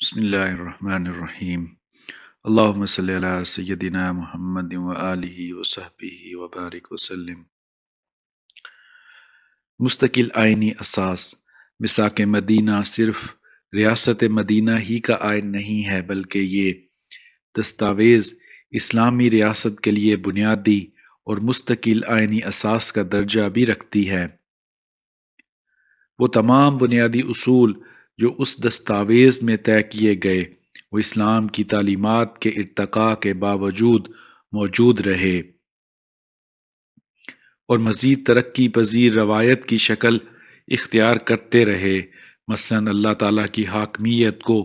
بسم اللہ الرحمن الرحیم۔ اللہم صلی علی سیدنا محمد وآلہ وصحبہ وبارک وسلم۔ مستقل آئینی اساس۔ میثاق مدینہ صرف ریاست مدینہ ہی کا آئین نہیں ہے، بلکہ یہ دستاویز اسلامی ریاست کے لیے بنیادی اور مستقل آئینی اساس کا درجہ بھی رکھتی ہے۔ وہ تمام بنیادی اصول جو اس دستاویز میں طے کیے گئے، وہ اسلام کی تعلیمات کے ارتقاء کے باوجود موجود رہے اور مزید ترقی پذیر روایت کی شکل اختیار کرتے رہے۔ مثلاً اللہ تعالیٰ کی حاکمیت کو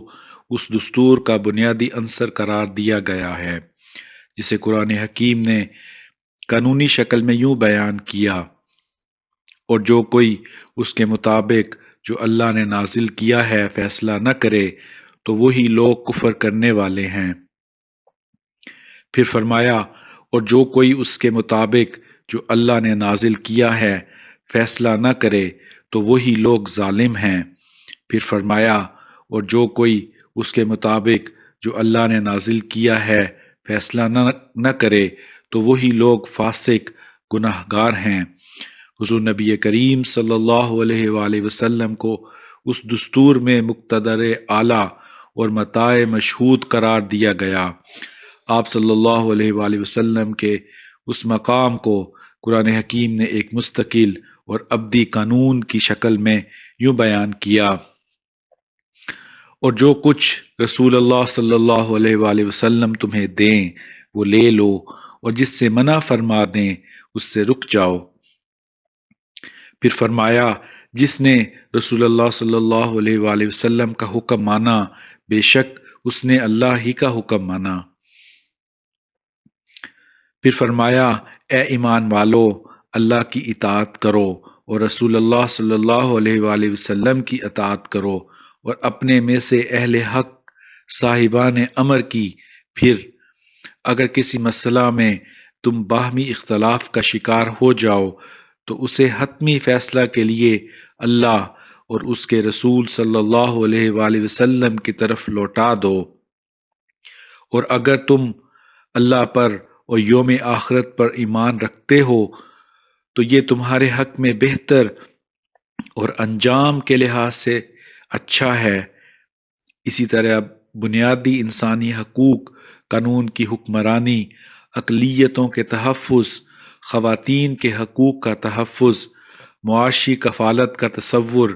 اس دستور کا بنیادی عنصر قرار دیا گیا ہے، جسے قرآن حکیم نے قانونی شکل میں یوں بیان کیا: اور جو کوئی اس کے مطابق جو اللہ نے نازل کیا ہے فیصلہ نہ کرے تو وہی لوگ کفر کرنے والے ہیں۔ پھر فرمایا: اور جو کوئی اس کے مطابق جو اللہ نے نازل کیا ہے فیصلہ نہ کرے تو وہی لوگ ظالم ہیں۔ پھر فرمایا: اور جو کوئی اس کے مطابق جو اللہ نے نازل کیا ہے فیصلہ نہ کرے تو وہی لوگ فاسق گناہگار ہیں۔ حضور نبی کریم صلی اللہ علیہ وآلہ وسلم کو اس دستور میں مقتدر اعلیٰ اور متاع مشہود قرار دیا گیا۔ آپ صلی اللہ علیہ وآلہ وسلم کے اس مقام کو قرآن حکیم نے ایک مستقل اور ابدی قانون کی شکل میں یوں بیان کیا: اور جو کچھ رسول اللہ صلی اللہ علیہ وآلہ وسلم تمہیں دیں وہ لے لو، اور جس سے منع فرما دیں اس سے رک جاؤ۔ پھر فرمایا: جس نے رسول اللہ صلی اللہ علیہ وآلہ وسلم کا حکم مانا بے شک اس نے اللہ ہی کا حکم مانا۔ پھر فرمایا: اے ایمان والو، اللہ کی اطاعت کرو اور رسول اللہ صلی اللہ علیہ وآلہ وسلم کی اطاعت کرو، اور اپنے میں سے اہل حق صاحبان امر کی۔ پھر اگر کسی مسئلہ میں تم باہمی اختلاف کا شکار ہو جاؤ تو اسے حتمی فیصلہ کے لیے اللہ اور اس کے رسول صلی اللہ علیہ وآلہ وسلم کی طرف لوٹا دو، اور اگر تم اللہ پر اور یوم آخرت پر ایمان رکھتے ہو تو یہ تمہارے حق میں بہتر اور انجام کے لحاظ سے اچھا ہے۔ اسی طرح بنیادی انسانی حقوق، قانون کی حکمرانی، اقلیتوں کے تحفظ، خواتین کے حقوق کا تحفظ، معاشی کفالت کا تصور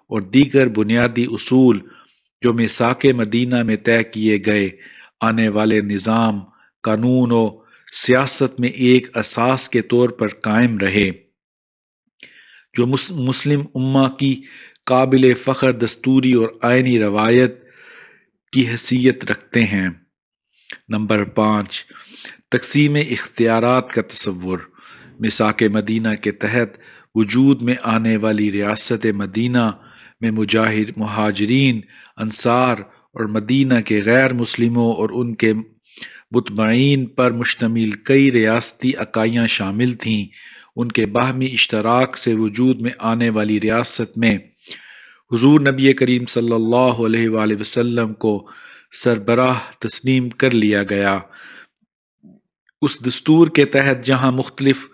اور دیگر بنیادی اصول جو میثاق مدینہ میں طے کیے گئے، آنے والے نظام، قانون و سیاست میں ایک اساس کے طور پر قائم رہے، جو مسلم امہ کی قابل فخر دستوری اور آئینی روایت کی حیثیت رکھتے ہیں۔ نمبر 5، تقسیم اختیارات کا تصور۔ میثاق مدینہ کے تحت وجود میں آنے والی ریاست مدینہ میں مہاجرین، انصار اور مدینہ کے غیر مسلموں اور ان کے متبعین پر مشتمل کئی ریاستی اکائیاں شامل تھیں۔ ان کے باہمی اشتراک سے وجود میں آنے والی ریاست میں حضور نبی کریم صلی اللہ علیہ وآلہ وسلم کو سربراہ تسلیم کر لیا گیا۔ اس دستور کے تحت جہاں مختلف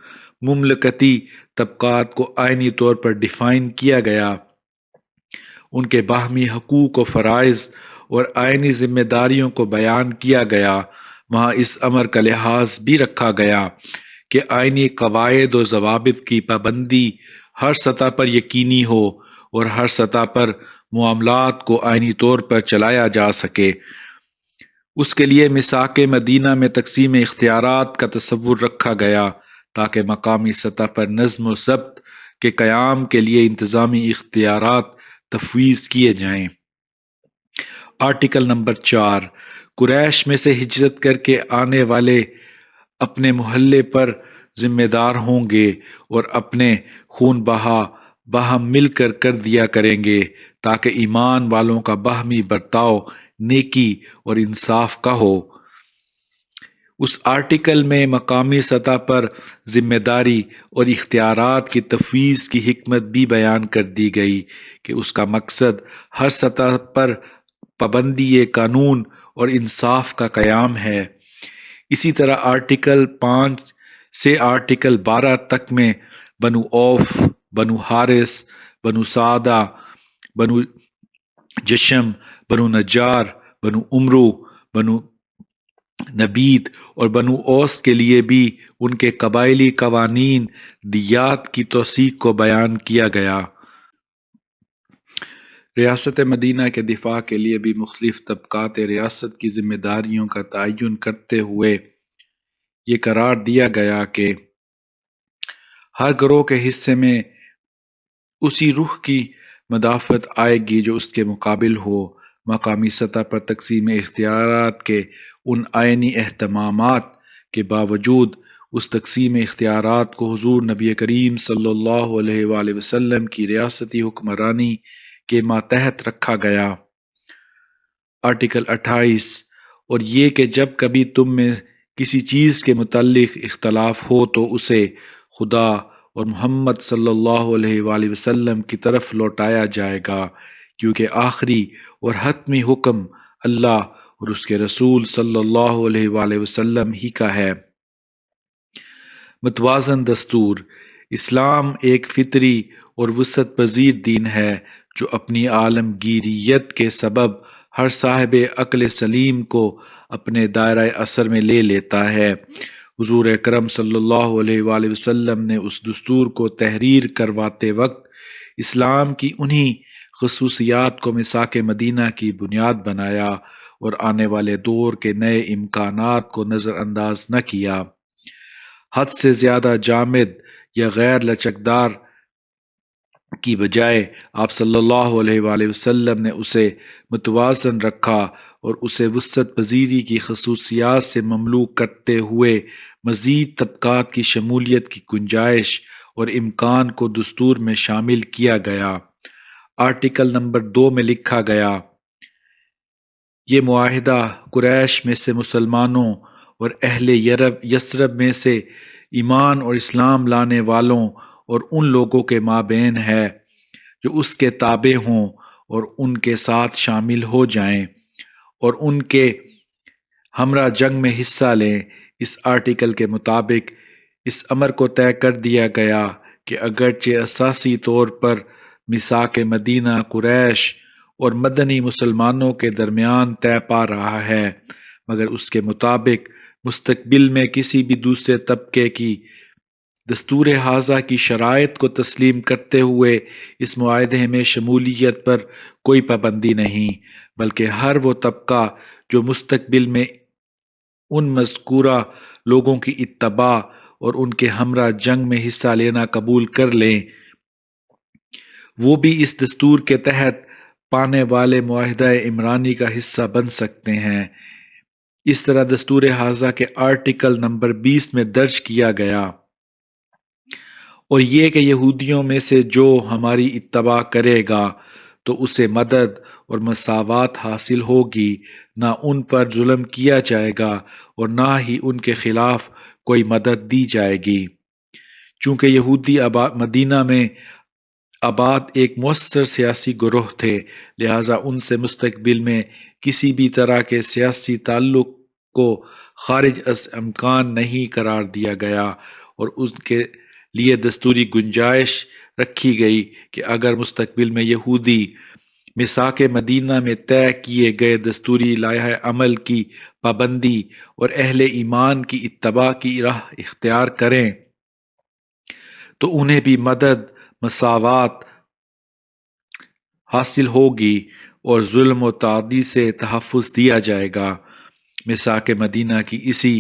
مملکتی طبقات کو آئینی طور پر ڈیفائن کیا گیا، ان کے باہمی حقوق و فرائض اور آئینی ذمہ داریوں کو بیان کیا گیا، وہاں اس امر کا لحاظ بھی رکھا گیا کہ آئینی قواعد و ضوابط کی پابندی ہر سطح پر یقینی ہو اور ہر سطح پر معاملات کو آئینی طور پر چلایا جا سکے۔ اس کے لیے میثاق مدینہ میں تقسیم اختیارات کا تصور رکھا گیا تاکہ مقامی سطح پر نظم و ضبط کے قیام کے لیے انتظامی اختیارات تفویض کیے جائیں۔ آرٹیکل نمبر 4، قریش میں سے ہجرت کر کے آنے والے اپنے محلے پر ذمہ دار ہوں گے اور اپنے خون بہا باہم مل کر دیا کریں گے تاکہ ایمان والوں کا باہمی برتاؤ نیکی اور انصاف کا ہو۔ اس آرٹیکل میں مقامی سطح پر ذمہ داری اور اختیارات کی تفویض کی حکمت بھی بیان کر دی گئی کہ اس کا مقصد ہر سطح پر پابندی قانون اور انصاف کا قیام ہے۔ اسی طرح آرٹیکل 5 سے آرٹیکل 12 تک میں بنو اوف، بنو حارث، بنو سعدہ، بنو جشم، بنو نجار، بنو عمرو، بنو نبید اور بنو اوس کے لیے بھی ان کے قبائلی قوانین دیات کی توثیق کو بیان کیا گیا۔ ریاست مدینہ کے دفاع کے لیے بھی مختلف طبقات ریاست کی ذمہ داریوں کا تعین کرتے ہوئے یہ قرار دیا گیا کہ ہر گروہ کے حصے میں اسی روح کی مدافعت آئے گی جو اس کے مقابل ہو۔ مقامی سطح پر تقسیم اختیارات کے ان آئینی اہتمامات کے باوجود اس تقسیم اختیارات کو حضور نبی کریم صلی اللہ علیہ وآلہ وسلم کی ریاستی حکمرانی کے ماتحت رکھا گیا۔ آرٹیکل 28 اور یہ کہ جب کبھی تم میں کسی چیز کے متعلق اختلاف ہو تو اسے خدا اور محمد صلی اللہ علیہ وآلہ وسلم کی طرف لوٹایا جائے گا، کیونکہ آخری اور حتمی حکم اللہ اور اس کے رسول صلی اللہ علیہ وآلہ وسلم ہی کا ہے۔ متوازن دستور: اسلام ایک فطری اور وسعت پذیر دین ہے جو اپنی عالمگیریت کے سبب ہر صاحب عقل سلیم کو اپنے دائرہ اثر میں لے لیتا ہے۔ حضور اکرم صلی اللہ علیہ وآلہ وسلم نے اس دستور کو تحریر کرواتے وقت اسلام کی انہی خصوصیات کو میثاق مدینہ کی بنیاد بنایا اور آنے والے دور کے نئے امکانات کو نظر انداز نہ کیا۔ حد سے زیادہ جامد یا غیر لچکدار کی بجائے آپ صلی اللہ علیہ وآلہ وسلم نے اسے متوازن رکھا اور اسے وسعت پذیری کی خصوصیات سے مملو کرتے ہوئے مزید طبقات کی شمولیت کی گنجائش اور امکان کو دستور میں شامل کیا گیا۔ آرٹیکل نمبر 2 میں لکھا گیا، یہ معاہدہ قریش میں سے مسلمانوں اور اہل یثرب میں سے ایمان اور اسلام لانے والوں اور ان لوگوں کے مابین ہے جو اس کے تابع ہوں اور ان کے ساتھ شامل ہو جائیں اور ان کے ہمراہ جنگ میں حصہ لیں۔ اس آرٹیکل کے مطابق اس امر کو طے کر دیا گیا کہ اگرچہ اساسی طور پر میثاق مدینہ قریش اور مدنی مسلمانوں کے درمیان طے پا رہا ہے، مگر اس کے مطابق مستقبل میں کسی بھی دوسرے طبقے کی دستور ھذا کی شرائط کو تسلیم کرتے ہوئے اس معاہدے میں شمولیت پر کوئی پابندی نہیں، بلکہ ہر وہ طبقہ جو مستقبل میں ان مذکورہ لوگوں کی اتباع اور ان کے ہمراہ جنگ میں حصہ لینا قبول کر لیں، وہ بھی اس دستور کے تحت پانے والے معاہدہ عمرانی کا حصہ بن سکتے ہیں۔ اس طرح دستور ھذا کے آرٹیکل نمبر 20 میں درج کیا گیا، اور یہ کہ یہودیوں میں سے جو ہماری اتباع کرے گا تو اسے مدد اور مساوات حاصل ہوگی، نہ ان پر ظلم کیا جائے گا اور نہ ہی ان کے خلاف کوئی مدد دی جائے گی۔ چونکہ یہودی مدینہ میں آباد ایک مؤثر سیاسی گروہ تھے، لہٰذا ان سے مستقبل میں کسی بھی طرح کے سیاسی تعلق کو خارج از امکان نہیں قرار دیا گیا، اور اس کے لیے دستوری گنجائش رکھی گئی کہ اگر مستقبل میں یہودی میثاق مدینہ میں طے کیے گئے دستوری لائحہ عمل کی پابندی اور اہل ایمان کی اتباع کی راہ اختیار کریں تو انہیں بھی مدد، مساوات حاصل ہوگی اور ظلم و تعدی سے تحفظ دیا جائے گا۔ میثاق مدینہ کی اسی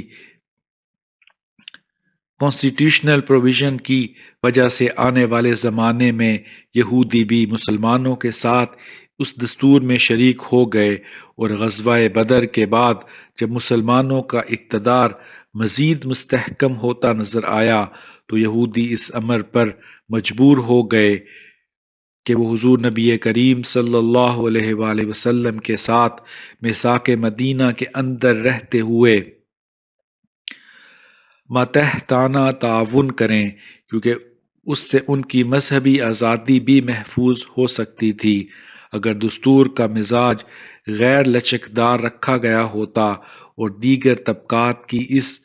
کانسٹیٹیوشنل پروویژن کی وجہ سے آنے والے زمانے میں یہودی بھی مسلمانوں کے ساتھ اس دستور میں شریک ہو گئے، اور غزوہ بدر کے بعد جب مسلمانوں کا اقتدار مزید مستحکم ہوتا نظر آیا تو یہودی اس امر پر مجبور ہو گئے کہ وہ حضور نبی کریم صلی اللہ علیہ وآلہ وسلم کے ساتھ میثاق مدینہ کے اندر رہتے ہوئے ماتحتانہ تعاون کریں، کیونکہ اس سے ان کی مذہبی آزادی بھی محفوظ ہو سکتی تھی۔ اگر دستور کا مزاج غیر لچکدار رکھا گیا ہوتا اور دیگر طبقات کی اس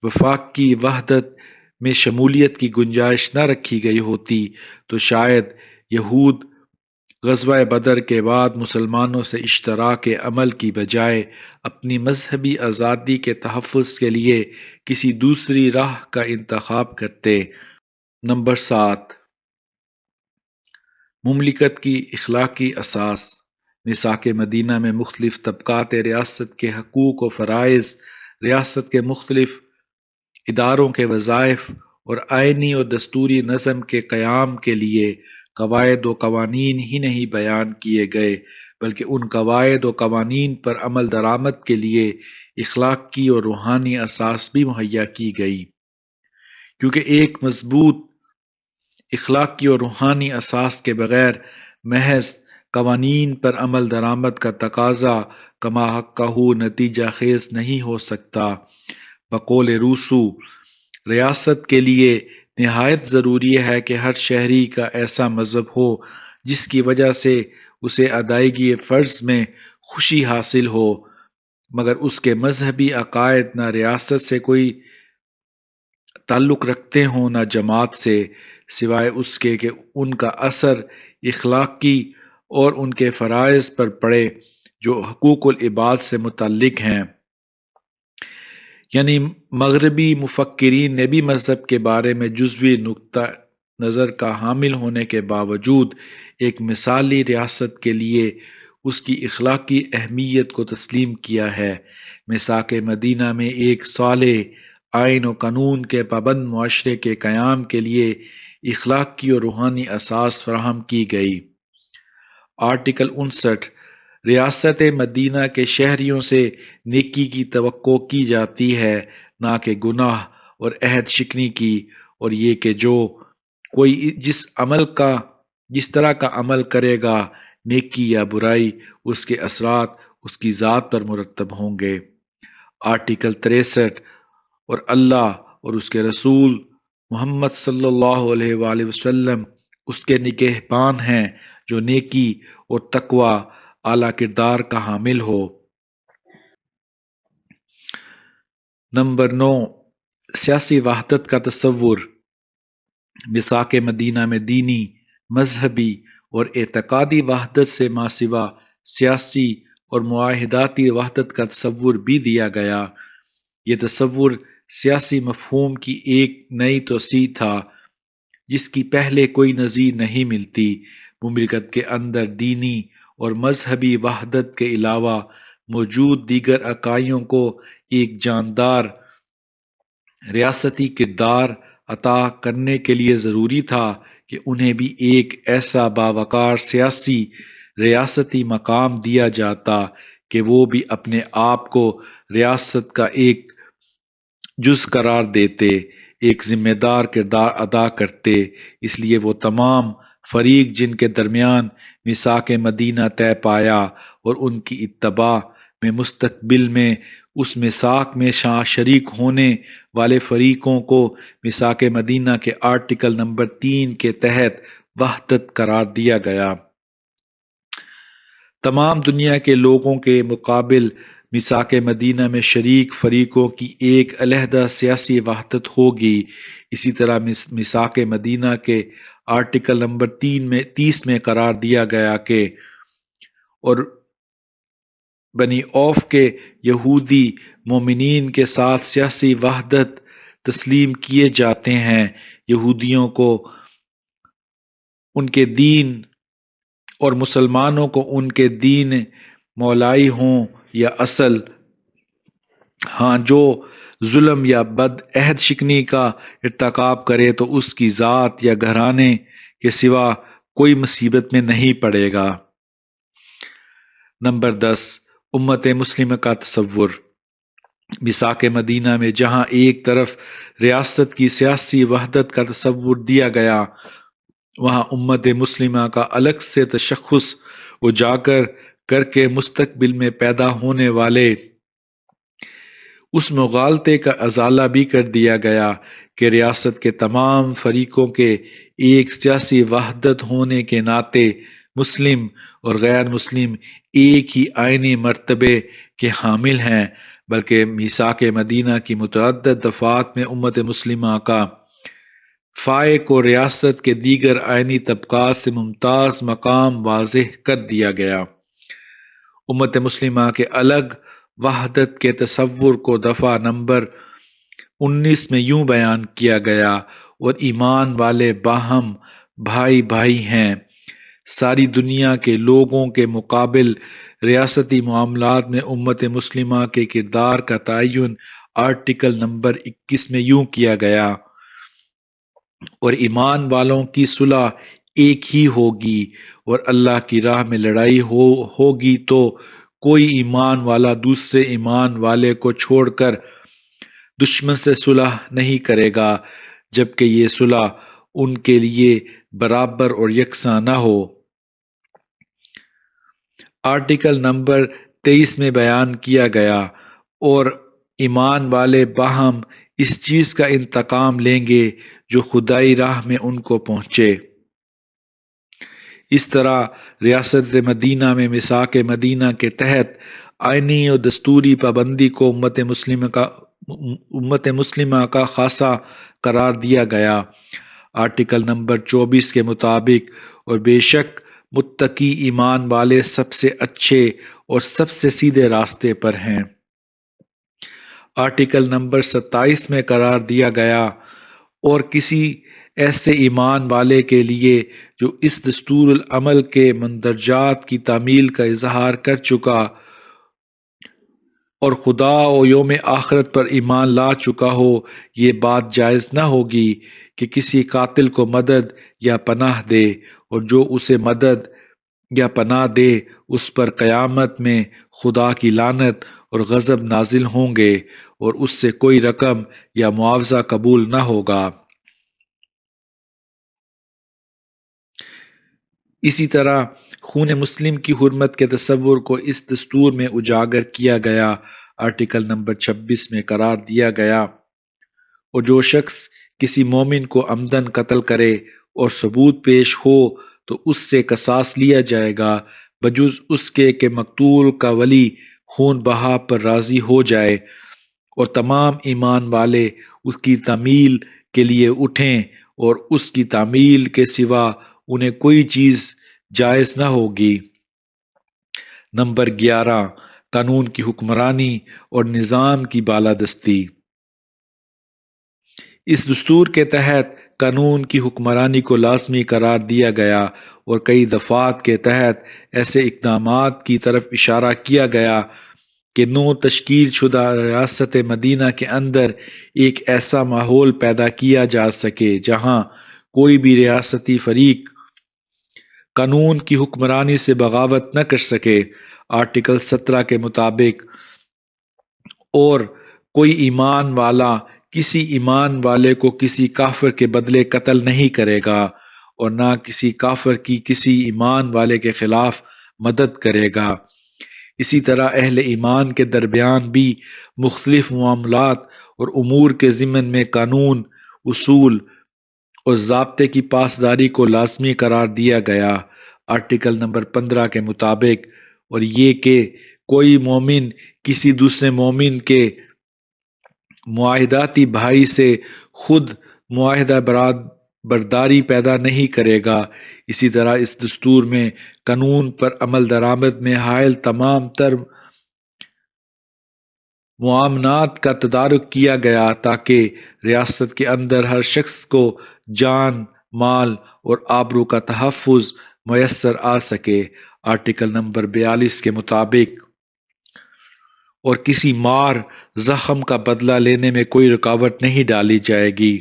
وفاق کی وحدت میں شمولیت کی گنجائش نہ رکھی گئی ہوتی تو شاید یہود غزوہ بدر کے بعد مسلمانوں سے اشتراک عمل کی بجائے اپنی مذہبی آزادی کے تحفظ کے لیے کسی دوسری راہ کا انتخاب کرتے۔ نمبر 7، مملکت کی اخلاقی اساس۔ میثاق مدینہ میں مختلف طبقات ریاست کے حقوق و فرائض، ریاست کے مختلف اداروں کے وظائف اور آئینی اور دستوری نظم کے قیام کے لیے قواعد و قوانین ہی نہیں بیان کیے گئے بلکہ ان قواعد و قوانین پر عمل درآمد کے لیے اخلاقی اور روحانی اساس بھی مہیا کی گئی، کیونکہ ایک مضبوط اخلاقی اور روحانی اساس کے بغیر محض قوانین پر عمل درآمد کا تقاضا کما حقہ نتیجہ خیز نہیں ہو سکتا۔ بقول روسو، ریاست کے لیے نہایت ضروری ہے کہ ہر شہری کا ایسا مذہب ہو جس کی وجہ سے اسے ادائیگی فرض میں خوشی حاصل ہو، مگر اس کے مذہبی عقائد نہ ریاست سے کوئی تعلق رکھتے ہوں نہ جماعت سے، سوائے اس کے کہ ان کا اثر اخلاقی اور ان کے فرائض پر پڑے جو حقوق العباد سے متعلق ہیں۔ یعنی مغربی مفکرین نے بھی مذہب کے بارے میں جزوی نقطہ نظر کا حامل ہونے کے باوجود ایک مثالی ریاست کے لیے اس کی اخلاقی اہمیت کو تسلیم کیا ہے۔ میثاق مدینہ میں ایک صالح آئین و قانون کے پابند معاشرے کے قیام کے لیے اخلاقی اور روحانی اساس فراہم کی گئی۔ آرٹیکل 59، ریاست مدینہ کے شہریوں سے نیکی کی توقع کی جاتی ہے، نہ کہ گناہ اور عہد شکنی کی، اور یہ کہ جو کوئی جس طرح کا عمل کرے گا، نیکی یا برائی، اس کے اثرات اس کی ذات پر مرتب ہوں گے۔ آرٹیکل 63، اور اللہ اور اس کے رسول محمد صلی اللہ علیہ وآلہ وسلم اس کے نگہبان ہیں جو نیکی اور تقوی اعلیٰ کردار کا حامل ہو۔ نمبر 9، سیاسی وحدت کا تصور۔ میثاق مدینہ میں دینی، مذہبی اور اعتقادی وحدت سے ماسوا سیاسی اور معاہداتی وحدت کا تصور بھی دیا گیا۔ یہ تصور سیاسی مفہوم کی ایک نئی توسیع تھا جس کی پہلے کوئی نظیر نہیں ملتی۔ مملکت کے اندر دینی اور مذہبی وحدت کے علاوہ موجود دیگر اکائیوں کو ایک جاندار ریاستی کردار عطا کرنے کے لیے ضروری تھا کہ انہیں بھی ایک ایسا باوقار سیاسی ریاستی مقام دیا جاتا کہ وہ بھی اپنے آپ کو ریاست کا ایک جز قرار دیتے، ایک ذمہ دار کردار ادا کرتے۔ اس لیے وہ تمام فریق جن کے درمیان میثاق مدینہ طے پایا اور ان کی اتباع میں مستقبل میں اس میثاق میں شریک ہونے والے فریقوں کو میثاق مدینہ کے آرٹیکل نمبر 3 کے تحت وحدت قرار دیا گیا۔ تمام دنیا کے لوگوں کے مقابل میثاق مدینہ میں شریک فریقوں کی ایک علیحدہ سیاسی وحدت ہوگی۔ اسی طرح میثاق مدینہ کے آرٹیکل نمبر 30 میں قرار دیا گیا کہ اور بنی اوف کے یہودی مومنین کے ساتھ سیاسی وحدت تسلیم کیے جاتے ہیں۔ یہودیوں کو ان کے دین اور مسلمانوں کو ان کے دین مولائی ہوں یا اصل، ہاں جو ظلم یا بد عہد شکنی کا ارتکاب کرے تو اس کی ذات یا گھرانے کے سوا کوئی مصیبت میں نہیں پڑے گا۔ نمبر 10، امت مسلمہ کا تصور۔ میثاق مدینہ میں جہاں ایک طرف ریاست کی سیاسی وحدت کا تصور دیا گیا، وہاں امت مسلمہ کا الگ سے تشخص اجاگر کر کے مستقبل میں پیدا ہونے والے اس مغالطے کا ازالہ بھی کر دیا گیا کہ ریاست کے تمام فریقوں کے ایک سیاسی وحدت ہونے کے ناطے مسلم اور غیر مسلم ایک ہی آئینی مرتبے کے حامل ہیں، بلکہ میثاق مدینہ کی متعدد دفعات میں امت مسلمہ کا فائق و ریاست کے دیگر آئینی طبقات سے ممتاز مقام واضح کر دیا گیا۔ امت مسلمہ کے الگ وحدت کے تصور کو دفعہ نمبر 19 میں یوں بیان کیا گیا، اور ایمان والے باہم بھائی بھائی ہیں۔ ساری دنیا کے لوگوں کے مقابل ریاستی معاملات میں امت مسلمہ کے کردار کا تعین آرٹیکل نمبر 21 میں یوں کیا گیا، اور ایمان والوں کی صلح ایک ہی ہوگی، اور اللہ کی راہ میں لڑائی ہوگی تو کوئی ایمان والا دوسرے ایمان والے کو چھوڑ کر دشمن سے صلح نہیں کرے گا جبکہ یہ صلح ان کے لیے برابر اور یکساں نہ ہو۔ آرٹیکل نمبر 23 میں بیان کیا گیا، اور ایمان والے باہم اس چیز کا انتقام لیں گے جو خدائی راہ میں ان کو پہنچے۔ اس طرح ریاست مدینہ میں میثاق مدینہ کے تحت آئینی اور دستوری پابندی کو امت مسلمہ کا خاصہ قرار دیا گیا۔ آرٹیکل نمبر 24 کے مطابق، اور بے شک متقی ایمان والے سب سے اچھے اور سب سے سیدھے راستے پر ہیں۔ آرٹیکل نمبر 27 میں قرار دیا گیا، اور کسی ایسے ایمان والے کے لیے جو اس دستور العمل کے مندرجات کی تعمیل کا اظہار کر چکا اور خدا و یوم آخرت پر ایمان لا چکا ہو، یہ بات جائز نہ ہوگی کہ کسی قاتل کو مدد یا پناہ دے، اور جو اسے مدد یا پناہ دے اس پر قیامت میں خدا کی لعنت اور غضب نازل ہوں گے، اور اس سے کوئی رقم یا معاوضہ قبول نہ ہوگا۔ اسی طرح خون مسلم کی حرمت کے تصور کو اس دستور میں اجاگر کیا گیا۔ آرٹیکل نمبر 26 میں قرار دیا گیا، اور جو شخص کسی مومن کو عمدن قتل کرے اور ثبوت پیش ہو تو اس سے قصاص لیا جائے گا، بجز اس کے کہ مقتول کا ولی خون بہا پر راضی ہو جائے، اور تمام ایمان والے اس کی تعمیل کے لیے اٹھیں، اور اس کی تعمیل کے سوا انہیں کوئی چیز جائز نہ ہوگی۔ نمبر 11، قانون کی حکمرانی اور نظام کی بالادستی۔ اس دستور کے تحت قانون کی حکمرانی کو لازمی قرار دیا گیا، اور کئی دفعات کے تحت ایسے اقدامات کی طرف اشارہ کیا گیا کہ نو تشکیل شدہ ریاست مدینہ کے اندر ایک ایسا ماحول پیدا کیا جا سکے جہاں کوئی بھی ریاستی فریق قانون کی حکمرانی سے بغاوت نہ کر سکے۔ آرٹیکل 17 کے مطابق، اور کوئی ایمان والا کسی ایمان والے کو کسی کافر کے بدلے قتل نہیں کرے گا، اور نہ کسی کافر کی کسی ایمان والے کے خلاف مدد کرے گا۔ اسی طرح اہل ایمان کے درمیان بھی مختلف معاملات اور امور کے ضمن میں قانون، اصول اور ضابطے کی پاسداری کو لازمی قرار دیا گیا۔ آرٹیکل نمبر 15 کے مطابق، اور یہ کہ کوئی مومن کسی دوسرے مومن کے معاہداتی بھائی سے خود معاہدہ برداری پیدا نہیں کرے گا۔ اسی طرح اس دستور میں قانون پر عمل درآمد میں حائل تمام تر معاملات کا تدارک کیا گیا تاکہ ریاست کے اندر ہر شخص کو جان، مال اور آبرو کا تحفظ میسر آ سکے۔ آرٹیکل نمبر 42 کے مطابق، اور کسی مار زخم کا بدلہ لینے میں کوئی رکاوٹ نہیں ڈالی جائے گی۔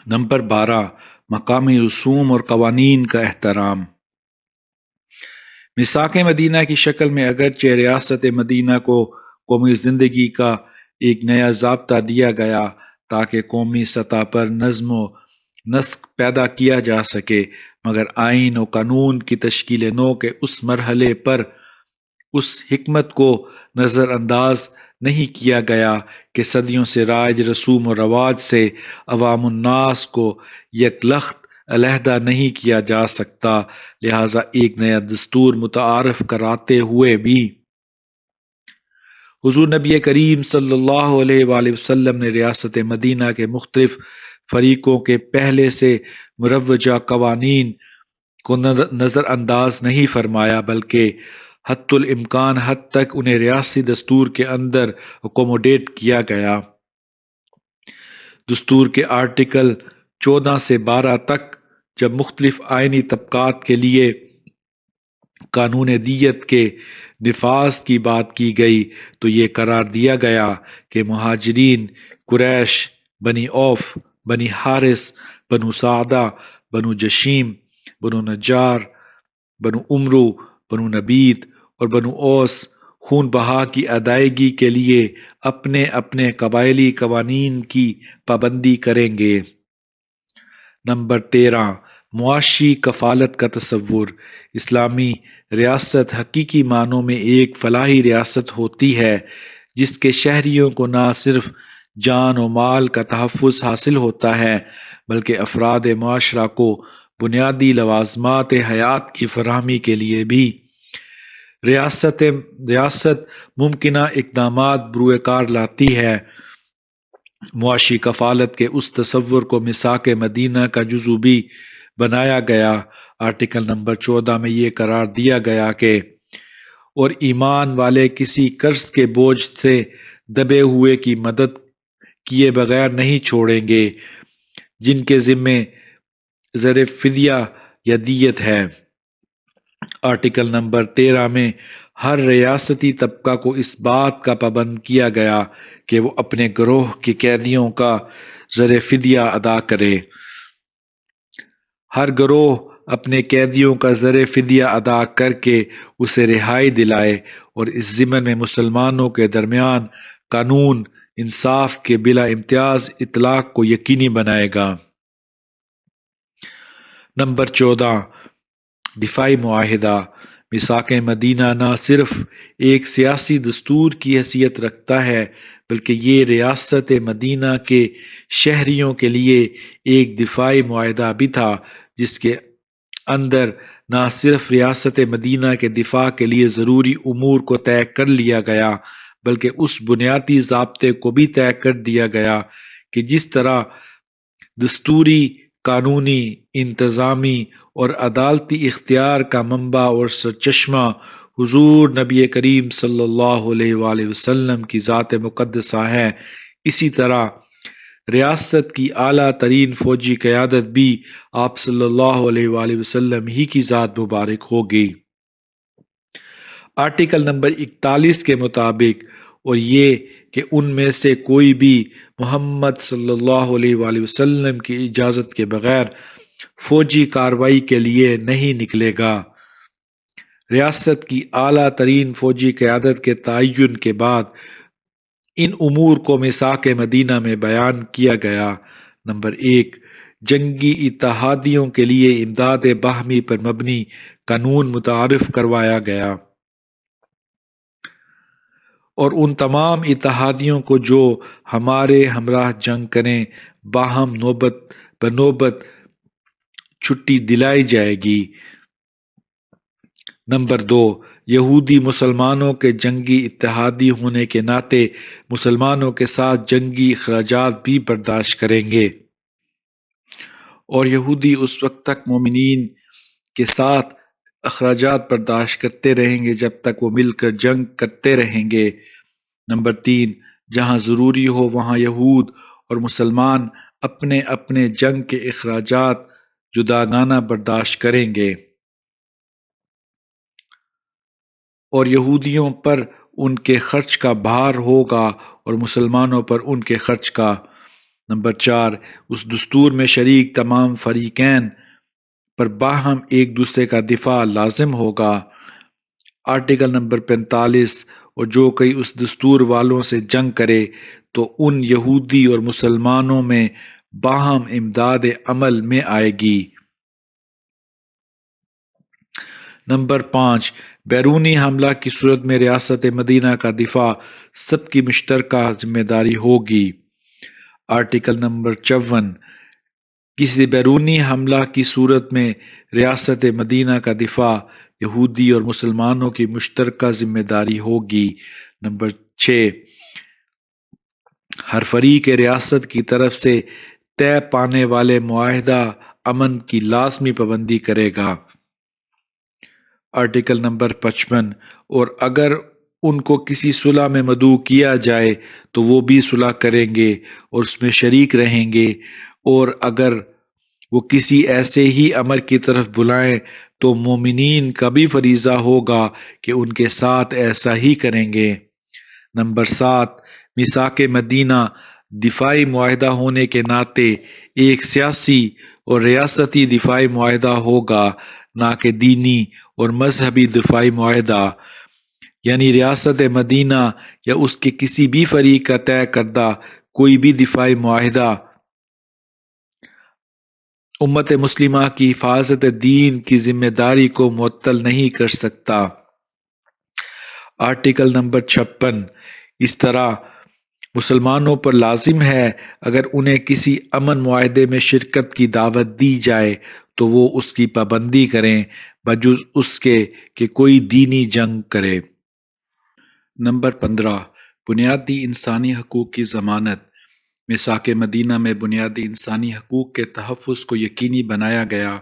نمبر 12، مقامی رسوم اور قوانین کا احترام۔ میثاق مدینہ کی شکل میں اگرچہ ریاست مدینہ کو قومی زندگی کا ایک نیا ضابطہ دیا گیا تاکہ قومی سطح پر نظم و نسق پیدا کیا جا سکے، مگر آئین و قانون کی تشکیل نو کے اس مرحلے پر اس حکمت کو نظر انداز نہیں کیا گیا کہ صدیوں سے رائج رسوم و رواج سے عوام الناس کو یک لخت علیحدہ نہیں کیا جا سکتا، لہذا ایک نیا دستور متعارف کراتے ہوئے بھی حضور نبی کریم صلی اللہ علیہ وآلہ وسلم نے ریاست مدینہ کے مختلف فریقوں کے پہلے سے مروجہ قوانین کو نظر انداز نہیں فرمایا، بلکہ حت الامکان حد تک انہیں ریاسی دستور کے اندر اکوموڈیٹ کیا گیا۔ دستور کے آرٹیکل 14 سے 12 تک جب مختلف آئینی طبقات کے لیے قانون دیت کے نفاذ کی بات کی گئی تو یہ قرار دیا گیا کہ مہاجرین قریش، بنی اوف، بنی حارث، بنو سعدہ، بنو جشیم، بنو نجار، بنو عمرو، بنو نبید اور بنو اوس خون بہا کی ادائیگی کے لیے اپنے اپنے قبائلی قوانین کی پابندی کریں گے۔ نمبر 13، معاشی کفالت کا تصور۔ اسلامی ریاست حقیقی معنوں میں ایک فلاحی ریاست ہوتی ہے جس کے شہریوں کو نہ صرف جان و مال کا تحفظ حاصل ہوتا ہے بلکہ افراد معاشرہ کو بنیادی لوازمات حیات کی فراہمی کے لیے بھی ریاست ممکنہ اقدامات بروئے کار لاتی ہے۔ معاشی کفالت کے اس تصور کو میثاق مدینہ کا جزو بھی بنایا گیا۔ آرٹیکل نمبر 14 میں یہ قرار دیا گیا کہ اور ایمان والے کسی قرض کے بوجھ سے دبے ہوئے کی مدد کیے بغیر نہیں چھوڑیں گے جن کے ذمے زر فدیہ یا دیت ہے۔ آرٹیکل نمبر 13 میں ہر ریاستی طبقہ کو اس بات کا پابند کیا گیا کہ وہ اپنے گروہ کے قیدیوں کا زر فدیہ ادا کرے۔ ہر گروہ اپنے قیدیوں کا زر فدیہ ادا کر کے اسے رہائی دلائے اور اس ضمن میں مسلمانوں کے درمیان قانون انصاف کے بلا امتیاز اطلاق کو یقینی بنائے گا۔ نمبر 14، دفاعی معاہدہ۔ میثاق مدینہ نہ صرف ایک سیاسی دستور کی حیثیت رکھتا ہے بلکہ یہ ریاست مدینہ کے شہریوں کے لیے ایک دفاعی معاہدہ بھی تھا جس کے اندر نہ صرف ریاست مدینہ کے دفاع کے لیے ضروری امور کو طے کر لیا گیا بلکہ اس بنیادی ضابطے کو بھی طے کر دیا گیا کہ جس طرح دستوری، قانونی، انتظامی اور عدالتی اختیار کا منبع اور سرچشمہ حضور نبی کریم صلی اللہ علیہ وآلہ وسلم کی ذات مقدسہ ہے، اسی طرح ریاست کی اعلیٰ ترین فوجی قیادت بھی آپ صلی اللہ علیہ وآلہ وسلم ہی کی ذات مبارک ہوگی۔ آرٹیکل نمبر 41 کے مطابق اور یہ کہ ان میں سے کوئی بھی محمد صلی اللہ علیہ وآلہ وسلم کی اجازت کے بغیر فوجی کارروائی کے لیے نہیں نکلے گا۔ ریاست کی اعلیٰ ترین فوجی قیادت کے تعین کے بعد ان امور کو میثاق مدینہ میں بیان کیا گیا۔ نمبر 1، جنگی اتحادیوں کے لیے امداد باہمی پر مبنی قانون متعارف کروایا گیا اور ان تمام اتحادیوں کو جو ہمارے ہمراہ جنگ کریں باہم نوبت بنوبت چھٹی دلائی جائے گی۔ نمبر 2، یہودی مسلمانوں کے جنگی اتحادی ہونے کے ناطے مسلمانوں کے ساتھ جنگی اخراجات بھی برداشت کریں گے اور یہودی اس وقت تک مومنین کے ساتھ اخراجات برداشت کرتے رہیں گے جب تک وہ مل کر جنگ کرتے رہیں گے۔ نمبر 3، جہاں ضروری ہو وہاں یہود اور مسلمان اپنے اپنے جنگ کے اخراجات جداگانہ برداشت کریں گے اور یہودیوں پر ان کے خرچ کا بھار ہوگا اور مسلمانوں پر ان کے خرچ کا۔ نمبر 4، اس دستور میں شریک تمام فریقین پر باہم ایک دوسرے کا دفاع لازم ہوگا۔ آرٹیکل نمبر 45، اور جو کوئی اس دستور والوں سے جنگ کرے تو ان یہودی اور مسلمانوں میں باہم امداد عمل میں آئے گی۔ نمبر 5، بیرونی حملہ کی صورت میں ریاست مدینہ کا دفاع سب کی مشترکہ ذمہ داری ہوگی۔ آرٹیکل نمبر 54، کسی بیرونی حملہ کی صورت میں ریاست مدینہ کا دفاع یہودی اور مسلمانوں کی مشترکہ ذمہ داری ہوگی۔ نمبر 6، ہر فریق ریاست کی طرف سے طے پانے والے معاہدہ امن کی لازمی پابندی کرے گا۔ آرٹیکل نمبر 55، اور اگر ان کو کسی صلح میں مدعو کیا جائے تو وہ بھی صلح کریں گے اور اس میں شریک رہیں گے، اور اگر وہ کسی ایسے ہی امر کی طرف بلائیں تو مومنین کا بھی فریضہ ہوگا کہ ان کے ساتھ ایسا ہی کریں گے۔ نمبر 7، میثاق مدینہ دفاعی معاہدہ ہونے کے ناطے ایک سیاسی اور ریاستی دفاعی معاہدہ ہوگا، نہ کہ دینی اور مذہبی دفاعی معاہدہ، یعنی ریاست مدینہ یا اس کے کسی بھی فریق کا طے کردہ کوئی بھی دفاعی معاہدہ امت مسلمہ کی حفاظت دین کی ذمہ داری کو معطل نہیں کر سکتا۔ آرٹیکل نمبر 56، اس طرح مسلمانوں پر لازم ہے اگر انہیں کسی امن معاہدے میں شرکت کی دعوت دی جائے تو وہ اس کی پابندی کریں بجز اس کے کہ کوئی دینی جنگ کرے۔ نمبر 15، بنیادی انسانی حقوق کی ضمانت۔ میثاق مدینہ میں بنیادی انسانی حقوق کے تحفظ کو یقینی بنایا گیا۔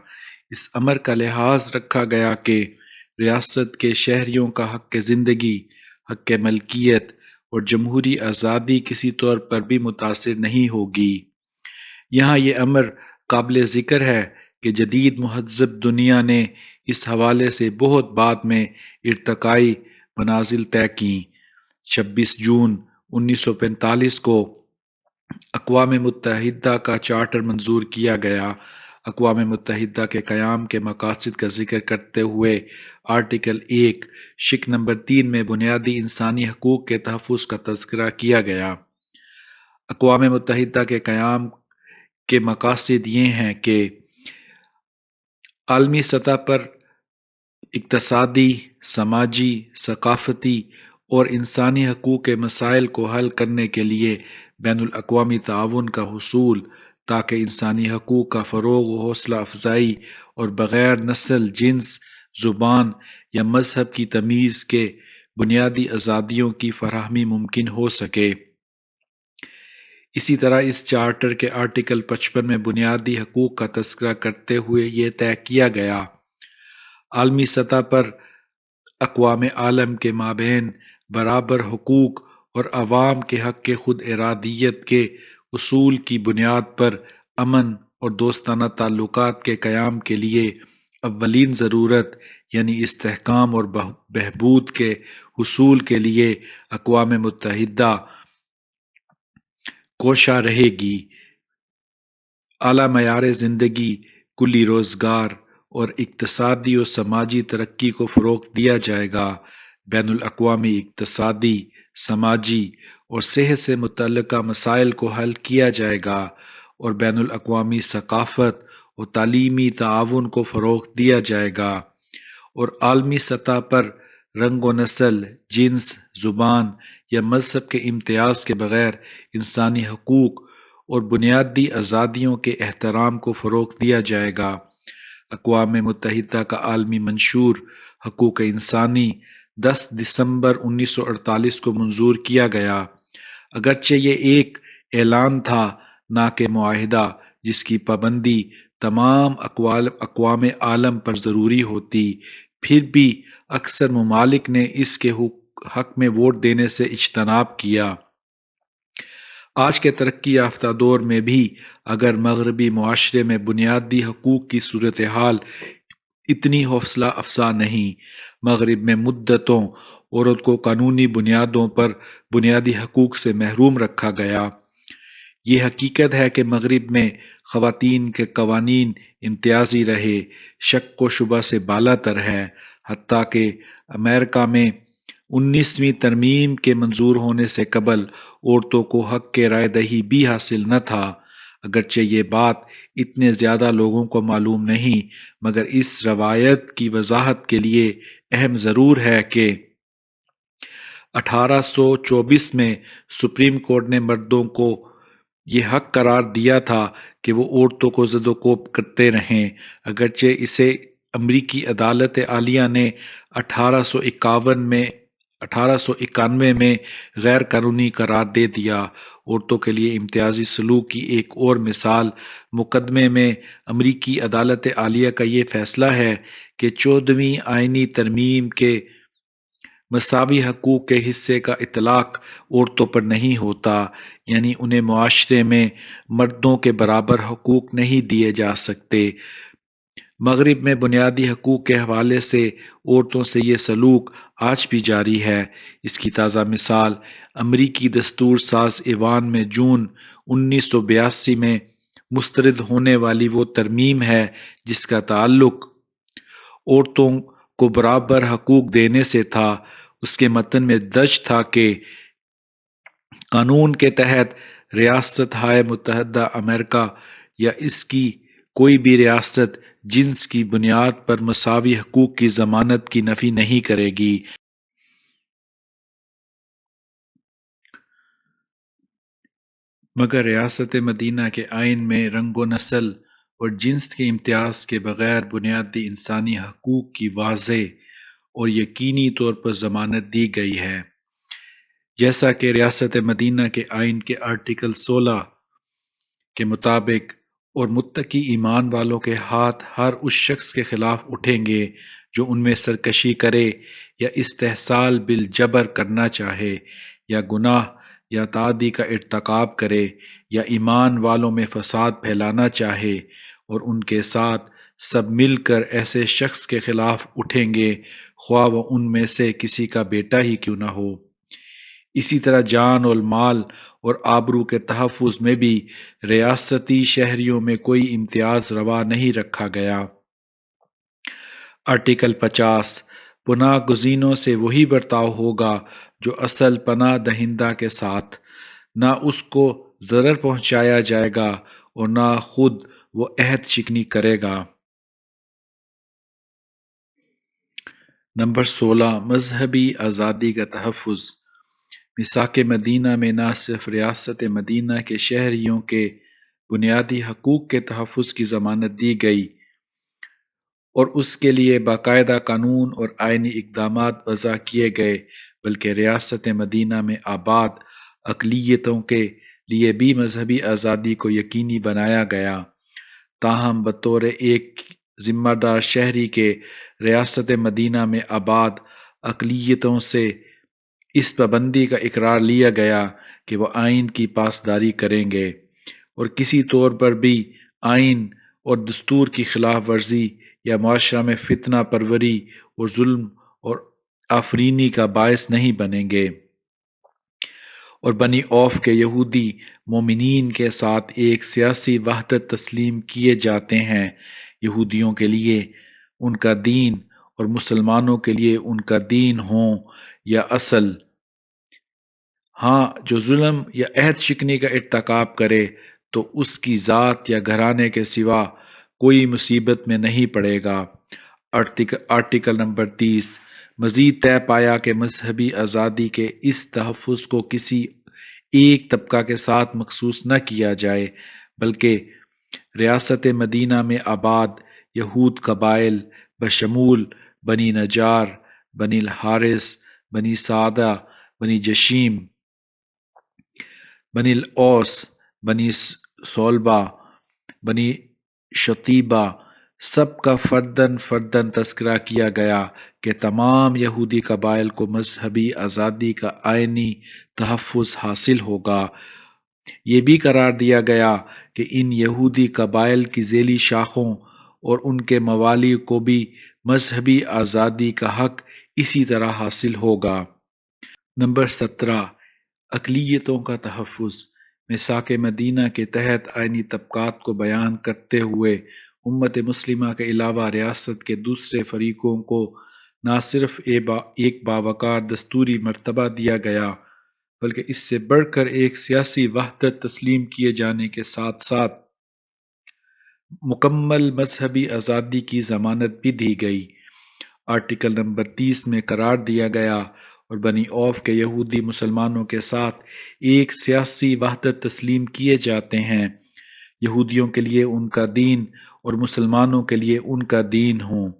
اس امر کا لحاظ رکھا گیا کہ ریاست کے شہریوں کا حق زندگی، حق ملکیت اور جمہوری آزادی کسی طور پر بھی متاثر نہیں ہوگی۔ یہاں یہ امر قابل ذکر ہے کہ جدید مہذب دنیا نے اس حوالے سے بہت بعد میں ارتقائی منازل طے کیں۔ 26 جون 1945 کو اقوام متحدہ کا چارٹر منظور کیا گیا۔ اقوام متحدہ کے قیام کے مقاصد کا ذکر کرتے ہوئے آرٹیکل 1 شق نمبر 3 میں بنیادی انسانی حقوق کے تحفظ کا تذکرہ کیا گیا۔ اقوام متحدہ کے قیام کے مقاصد یہ ہیں کہ عالمی سطح پر اقتصادی، سماجی، ثقافتی اور انسانی حقوق کے مسائل کو حل کرنے کے لیے بین الاقوامی تعاون کا حصول، تاکہ انسانی حقوق کا فروغ و حوصلہ افزائی اور بغیر نسل، جنس، زبان یا مذہب کی تمیز کے بنیادی آزادیوں کی فراہمی ممکن ہو سکے۔ اسی طرح اس چارٹر کے آرٹیکل 55 میں بنیادی حقوق کا تذکرہ کرتے ہوئے یہ طے کیا گیا: عالمی سطح پر اقوام عالم کے مابین برابر حقوق اور عوام کے حق خود ارادیت کے اصول کی بنیاد پر امن اور دوستانہ تعلقات کے قیام کے لیے اولین ضرورت یعنی استحکام اور بہبود کے حصول کے لیے اقوام متحدہ کوشاں رہے گی۔ اعلیٰ معیار زندگی، کلی روزگار اور اقتصادی و سماجی ترقی کو فروغ دیا جائے گا۔ بین الاقوامی اقتصادی، سماجی اور صحت سے متعلقہ مسائل کو حل کیا جائے گا اور بین الاقوامی ثقافت اور تعلیمی تعاون کو فروغ دیا جائے گا، اور عالمی سطح پر رنگ و نسل، جنس، زبان یا مذہب کے امتیاز کے بغیر انسانی حقوق اور بنیادی آزادیوں کے احترام کو فروغ دیا جائے گا۔ اقوام متحدہ کا عالمی منشور حقوق انسانی 10 دسمبر 1948 کو منظور کیا گیا۔ اگرچہ یہ ایک اعلان تھا نہ کہ معاہدہ، جس کی پابندی تمام اقوام عالم پر ضروری ہوتی، پھر بھی اکثر ممالک نے اس کے حق میں ووٹ دینے سے اجتناب کیا۔ آج کے ترقی یافتہ دور میں بھی اگر مغربی معاشرے میں بنیادی حقوق کی صورتحال اتنی حوصلہ افزا نہیں، مغرب میں مدتوں عورت کو قانونی بنیادوں پر بنیادی حقوق سے محروم رکھا گیا۔ یہ حقیقت ہے کہ مغرب میں خواتین کے قوانین امتیازی رہے، شک و شبہ سے بالا تر ہے، حتیٰ کہ امریکہ میں 19ویں ترمیم کے منظور ہونے سے قبل عورتوں کو حق کے رائے دہی بھی حاصل نہ تھا۔ اگرچہ یہ بات اتنے زیادہ لوگوں کو معلوم نہیں، مگر اس روایت کی وضاحت کے لیے اہم ضرور ہے کہ 1824 میں سپریم کورٹ نے مردوں کو یہ حق قرار دیا تھا کہ وہ عورتوں کو زد و کوب کرتے رہیں، اگرچہ اسے امریکی عدالت عالیہ نے 1891 میں غیر قانونی قرار دے دیا۔ عورتوں کے لیے امتیازی سلوک کی ایک اور مثال مقدمے میں امریکی عدالت عالیہ کا یہ فیصلہ ہے کہ 14ویں آئینی ترمیم کے مساوی حقوق کے حصے کا اطلاق عورتوں پر نہیں ہوتا، یعنی انہیں معاشرے میں مردوں کے برابر حقوق نہیں دیے جا سکتے۔ مغرب میں بنیادی حقوق کے حوالے سے عورتوں سے یہ سلوک آج بھی جاری ہے۔ اس کی تازہ مثال امریکی دستور ساز ایوان میں جون 1982 میں مسترد ہونے والی وہ ترمیم ہے جس کا تعلق عورتوں کو برابر حقوق دینے سے تھا۔ اس کے متن میں درج تھا کہ قانون کے تحت ریاستہائے متحدہ امریکہ یا اس کی کوئی بھی ریاست جنس کی بنیاد پر مساوی حقوق کی ضمانت کی نفی نہیں کرے گی، مگر ریاست مدینہ کے آئین میں رنگ و نسل اور جنس کے امتیاز کے بغیر بنیادی انسانی حقوق کی واضح اور یقینی طور پر ضمانت دی گئی ہے، جیسا کہ ریاست مدینہ کے آئین کے آرٹیکل 16 کے مطابق، اور متقی ایمان والوں کے ہاتھ ہر اس شخص کے خلاف اٹھیں گے جو ان میں سرکشی کرے یا استحصال بالجبر کرنا چاہے یا گناہ یا تعدی کا ارتکاب کرے یا ایمان والوں میں فساد پھیلانا چاہے، اور ان کے ساتھ سب مل کر ایسے شخص کے خلاف اٹھیں گے خواہ وہ ان میں سے کسی کا بیٹا ہی کیوں نہ ہو۔ اسی طرح جان اور مال اور آبرو کے تحفظ میں بھی ریاستی شہریوں میں کوئی امتیاز روا نہیں رکھا گیا۔ آرٹیکل 50 پناہ گزینوں سے وہی برتاؤ ہوگا جو اصل پناہ دہندہ کے ساتھ، نہ اس کو ضرر پہنچایا جائے گا اور نہ خود وہ عہد شکنی کرے گا۔ نمبر 16 مذہبی آزادی کا تحفظ۔ میثاق مدینہ میں نہ صرف ریاست مدینہ کے شہریوں کے بنیادی حقوق کے تحفظ کی ضمانت دی گئی اور اس کے لیے باقاعدہ قانون اور آئینی اقدامات وضع کیے گئے، بلکہ ریاست مدینہ میں آباد اقلیتوں کے لیے بھی مذہبی آزادی کو یقینی بنایا گیا۔ تاہم بطور ایک ذمہ دار شہری کے ریاست مدینہ میں آباد اقلیتوں سے اس پابندی کا اقرار لیا گیا کہ وہ آئین کی پاسداری کریں گے اور کسی طور پر بھی آئین اور دستور کی خلاف ورزی یا معاشرہ میں فتنہ پروری اور ظلم اور آفرینی کا باعث نہیں بنیں گے، اور بنی اوف کے یہودی مومنین کے ساتھ ایک سیاسی وحدت تسلیم کیے جاتے ہیں۔ یہودیوں کے لیے ان کا دین اور مسلمانوں کے لیے ان کا دین ہوں یا اصل، ہاں جو ظلم یا عہد شکنی کا ارتکاب کرے تو اس کی ذات یا گھرانے کے سوا کوئی مصیبت میں نہیں پڑے گا۔ آرٹیکل نمبر 30 مزید طے پایا کہ مذہبی آزادی کے اس تحفظ کو کسی ایک طبقہ کے ساتھ مخصوص نہ کیا جائے، بلکہ ریاست مدینہ میں آباد یہود قبائل بشمول بنی نجار، بنی الحارث، بنی سعدہ، بنی جشیم، بنی الاوس، بنی صلبہ، بنی شتیبہ، سب کا فرداً فرداً تذکرہ کیا گیا کہ تمام یہودی قبائل کو مذہبی آزادی کا آئینی تحفظ حاصل ہوگا۔ یہ بھی قرار دیا گیا کہ ان یہودی قبائل کی ذیلی شاخوں اور ان کے موالی کو بھی مذہبی آزادی کا حق اسی طرح حاصل ہوگا۔ نمبر 17 اقلیتوں کا تحفظ۔ میثاق مدینہ کے تحت آئینی طبقات کو بیان کرتے ہوئے امت مسلمہ کے علاوہ ریاست کے دوسرے فریقوں کو نہ صرف ایک باوقار دستوری مرتبہ دیا گیا بلکہ اس سے بڑھ کر ایک سیاسی وحدت تسلیم کیے جانے کے ساتھ ساتھ مکمل مذہبی آزادی کی ضمانت بھی دی گئی۔ آرٹیکل نمبر 30 میں قرار دیا گیا اور بنی اوف کے یہودی مسلمانوں کے ساتھ ایک سیاسی وحدت تسلیم کیے جاتے ہیں، یہودیوں کے لیے ان کا دین اور مسلمانوں کے لیے ان کا دین ہوں،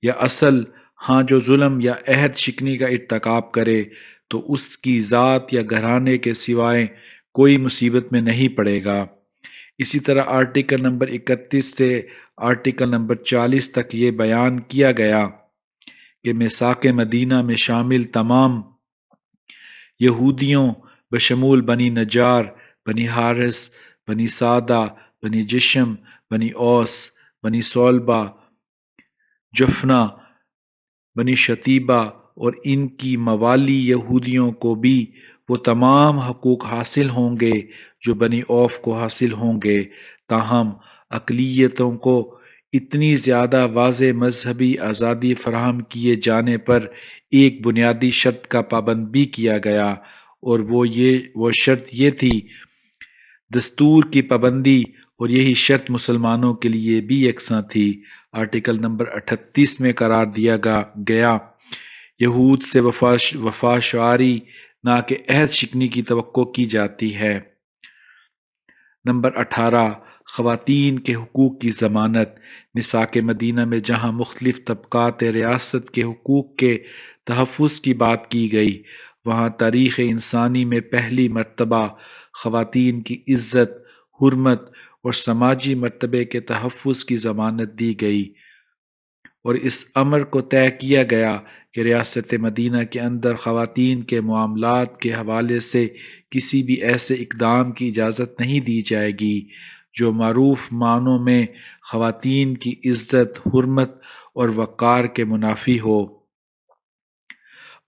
یا اصل ہاں جو ظلم یا عہد شکنی کا ارتکاب کرے تو اس کی ذات یا گھرانے کے سوائے کوئی مصیبت میں نہیں پڑے گا۔ اسی طرح آرٹیکل نمبر 31 سے آرٹیکل نمبر 40 تک یہ بیان کیا گیا کہ میثاق مدینہ میں شامل تمام یہودیوں بشمول بنی نجار، بنی حارث، بنی سعدہ، بنی جشم، بنی اوس، بنی صلبہ، جفنا، بنی شتیبہ اور ان کی موالی یہودیوں کو بھی وہ تمام حقوق حاصل ہوں گے جو بنی اوف کو حاصل ہوں گے، تاہم اقلیتوں کو اتنی زیادہ واضح مذہبی آزادی فراہم کیے جانے پر ایک بنیادی شرط کا پابند بھی کیا گیا، اور وہ شرط یہ تھی، دستور کی پابندی، اور یہی شرط مسلمانوں کے لیے بھی یکساں تھی۔ آرٹیکل نمبر 38 میں قرار دیا گیا یہود سے وفا شعاری نہ کہ عہد شکنی کی توقع کی جاتی ہے۔ نمبر 18، خواتین کے حقوق کی ضمانت۔ میثاق مدینہ میں جہاں مختلف طبقات ریاست کے حقوق کے تحفظ کی بات کی گئی، وہاں تاریخ انسانی میں پہلی مرتبہ خواتین کی عزت، حرمت اور سماجی مرتبے کے تحفظ کی ضمانت دی گئی، اور اس امر کو طے کیا گیا کہ ریاست مدینہ کے اندر خواتین کے معاملات کے حوالے سے کسی بھی ایسے اقدام کی اجازت نہیں دی جائے گی جو معروف معنوں میں خواتین کی عزت، حرمت اور وقار کے منافی ہو۔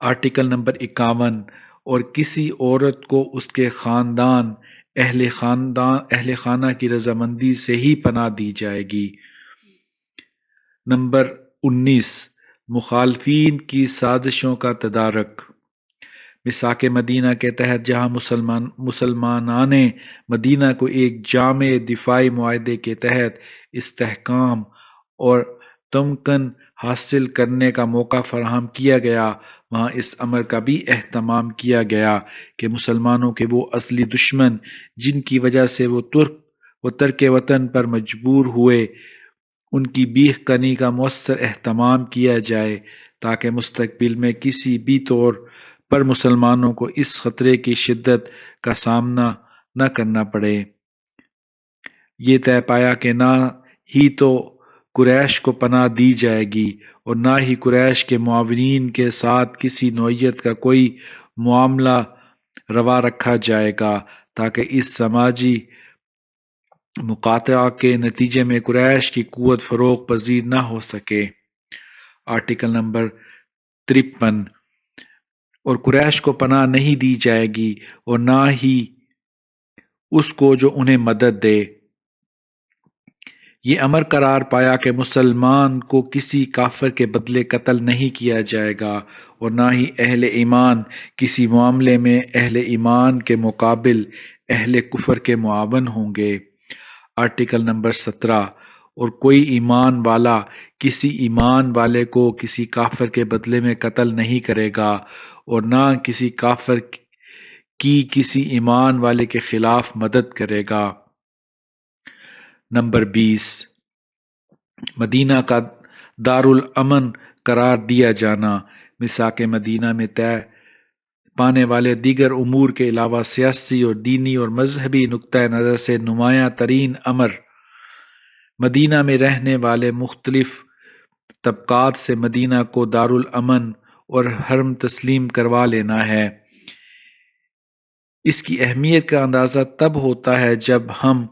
آرٹیکل نمبر 51، اور کسی عورت کو اس کے خاندان، اہل خانہ کی رضامندی سے ہی پناہ دی جائے گی۔ نمبر 19، مخالفین کی سازشوں کا تدارک۔ میثاق مدینہ کے تحت جہاں مسلمانان مدینہ کو ایک جامع دفاعی معاہدے کے تحت استحکام اور تمکن حاصل کرنے کا موقع فراہم کیا گیا، وہاں اس امر کا بھی اہتمام کیا گیا کہ مسلمانوں کے وہ اصلی دشمن جن کی وجہ سے وہ ترک وطن پر مجبور ہوئے، ان کی بیخ کنی کا مؤثر اہتمام کیا جائے تاکہ مستقبل میں کسی بھی طور پر مسلمانوں کو اس خطرے کی شدت کا سامنا نہ کرنا پڑے۔ یہ طے پایا کہ نہ ہی تو قریش کو پناہ دی جائے گی اور نہ ہی قریش کے معاونین کے ساتھ کسی نوعیت کا کوئی معاملہ روا رکھا جائے گا تاکہ اس سماجی مقاطعہ کے نتیجے میں قریش کی قوت فروغ پذیر نہ ہو سکے۔ آرٹیکل نمبر 53، اور قریش کو پناہ نہیں دی جائے گی اور نہ ہی اس کو جو انہیں مدد دے۔ یہ امر قرار پایا کہ مسلمان کو کسی کافر کے بدلے قتل نہیں کیا جائے گا اور نہ ہی اہل ایمان کسی معاملے میں اہل ایمان کے مقابل اہل کفر کے معاون ہوں گے۔ آرٹیکل نمبر 17، اور کوئی ایمان والا کسی ایمان والے کو کسی کافر کے بدلے میں قتل نہیں کرے گا اور نہ کسی کافر کی کسی ایمان والے کے خلاف مدد کرے گا۔ نمبر 20، مدینہ کا دارالامن قرار دیا جانا۔ میثاق مدینہ میں طے پانے والے دیگر امور کے علاوہ سیاسی اور دینی اور مذہبی نقطہ نظر سے نمایاں ترین امر مدینہ میں رہنے والے مختلف طبقات سے مدینہ کو دارالامن اور حرم تسلیم کروا لینا ہے۔ اس کی اہمیت کا اندازہ تب ہوتا ہے جب ہم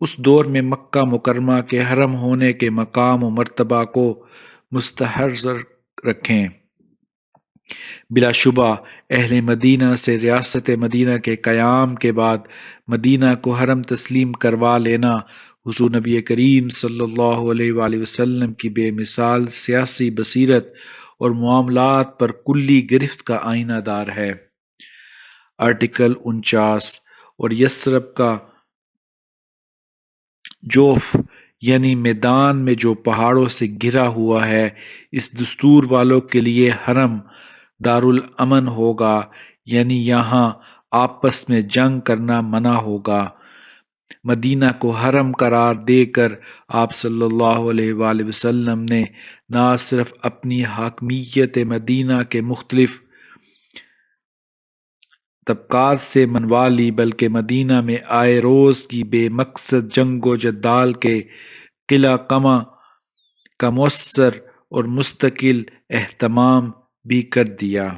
اس دور میں مکہ مکرمہ کے حرم ہونے کے مقام و مرتبہ کو مستحضر رکھیں۔ بلا شبہ اہل مدینہ سے ریاست مدینہ کے قیام کے بعد مدینہ کو حرم تسلیم کروا لینا حضور نبی کریم صلی اللہ علیہ وآلہ وسلم کی بے مثال سیاسی بصیرت اور معاملات پر کلی گرفت کا آئینہ دار ہے۔ آرٹیکل 49، اور یثرب کا جوف یعنی میدان میں جو پہاڑوں سے گھرا ہوا ہے، اس دستور والوں کے لیے حرم دارالامن ہوگا، یعنی یہاں آپس میں جنگ کرنا منع ہوگا۔ مدینہ کو حرم قرار دے کر آپ صلی اللہ علیہ وآلہ وسلم نے نہ صرف اپنی حاکمیت مدینہ کے مختلف طبقات سے منوا لی، بلکہ مدینہ میں آئے روز کی بے مقصد جنگ و جدال کے قلع کما کا مؤثر اور مستقل اہتمام بھی کر دیا۔